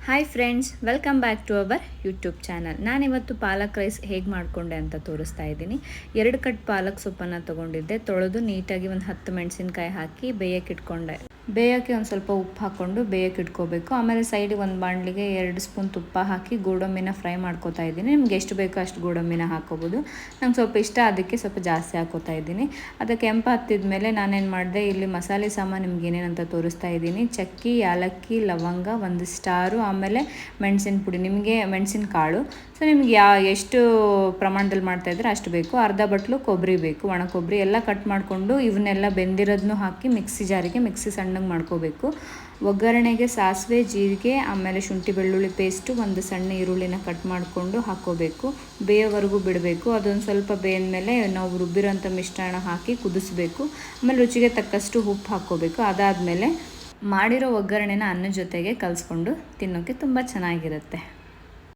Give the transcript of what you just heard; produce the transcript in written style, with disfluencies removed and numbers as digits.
Hi friends, welcome back to our YouTube channel. ನಾನಿವತ್ತು palak rice ಹೇಗೆ ಮಾಡಿಕೊಂಡೆ ಅಂತ ತೋರಿಸ್ತಾ ಇದ್ದೀನಿ. 2 ಕಟ್ ಪಾಲಕ್ ಸೊಪ್ಪನ್ನು ತೊಗೊಂಡಿದ್ದೆ. ತೊಳೆದು ನೀಟಾಗಿ ಒಂದು 10 ಮೆಣಸಿನ್ಕಾಯಿ ಹಾಕಿ ಬೇಯಕ್ಕೆ ಇಟ್ಕೊಂಡೆ. ಬೇಯೋಕ್ಕೆ ಒಂದು ಸ್ವಲ್ಪ ಉಪ್ಪು ಹಾಕ್ಕೊಂಡು ಬೇಯಕ್ಕೆ ಇಟ್ಕೋಬೇಕು. ಆಮೇಲೆ ಸೈಡಿಗೆ ಒಂದು ಬಾಣಲಿಗೆ 2 ಸ್ಪೂನ್ ತುಪ್ಪ ಹಾಕಿ ಗೋಡಂಬಿನ ಫ್ರೈ ಮಾಡ್ಕೋತಾ ಇದ್ದೀನಿ. ನಿಮ್ಗೆ ಎಷ್ಟು ಬೇಕೋ ಅಷ್ಟು ಗೋಡಂಬಿನ ಹಾಕೋಬೋದು. ನಂಗೆ ಸ್ವಲ್ಪ ಇಷ್ಟ, ಅದಕ್ಕೆ ಸ್ವಲ್ಪ ಜಾಸ್ತಿ ಹಾಕೋತಾ ಇದ್ದೀನಿ. ಅದಕ್ಕೆ ಕೆಂಪು ಹತ್ತಿದ ಮೇಲೆ ನಾನೇನು ಮಾಡಿದೆ, ಇಲ್ಲಿ ಮಸಾಲೆ ಸಾಮಾನು ನಿಮ್ಗೆ ಏನೇನಂತ ತೋರಿಸ್ತಾ ಇದ್ದೀನಿ. ಚಕ್ಕಿ, ಯಾಲಕ್ಕಿ, ಲವಂಗ, 1 ಸ್ಟಾರು, ಆಮೇಲೆ ಮೆಣಸಿನ ಪುಡಿ, ನಿಮಗೆ ಮೆಣಸಿನ ಕಾಳು. ಸೊ ನಿಮ್ಗೆ ಎಷ್ಟು ಪ್ರಮಾಣದಲ್ಲಿ ಮಾಡ್ತಾಯಿದ್ರೆ ಅಷ್ಟು ಬೇಕು. ಅರ್ಧ ಬಟ್ಲು ಕೊಬ್ಬರಿ ಬೇಕು, ಒಣ ಕೊಬ್ಬರಿ ಎಲ್ಲ ಕಟ್ ಮಾಡಿಕೊಂಡು ಇವನ್ನೆಲ್ಲ ಬೆಂದಿರೋದನ್ನು ಹಾಕಿ ಮಿಕ್ಸಿ ಸಣ್ಣಗೆ ಮಾಡ್ಕೋಬೇಕು. ಒಗ್ಗರಣೆಗೆ ಸಾಸಿವೆ, ಜೀರಿಗೆ, ಆಮೇಲೆ ಶುಂಠಿ ಬೆಳ್ಳುಳ್ಳಿ ಪೇಸ್ಟು, 1 ಸಣ್ಣ ಈರುಳ್ಳಿನ ಕಟ್ ಮಾಡಿಕೊಂಡು ಹಾಕ್ಕೋಬೇಕು. ಬೇಯೋವರೆಗೂ ಬಿಡಬೇಕು. ಅದೊಂದು ಸ್ವಲ್ಪ ಬೇಯದ್ಮೇಲೆ ನಾವು ರುಬ್ಬಿರೋಂಥ ಮಿಶ್ರಣ ಹಾಕಿ ಕುದಿಸ್ಬೇಕು. ಆಮೇಲೆ ರುಚಿಗೆ ತಕ್ಕಷ್ಟು ಉಪ್ಪು ಹಾಕ್ಕೋಬೇಕು. ಅದಾದಮೇಲೆ ಮಾಡಿರೋ ಒಗ್ಗರಣೆನ ಅನ್ನದ ಜೊತೆಗೆ ಕಲಿಸ್ಕೊಂಡು ತಿನ್ನೋಕ್ಕೆ ತುಂಬ ಚೆನ್ನಾಗಿರುತ್ತೆ.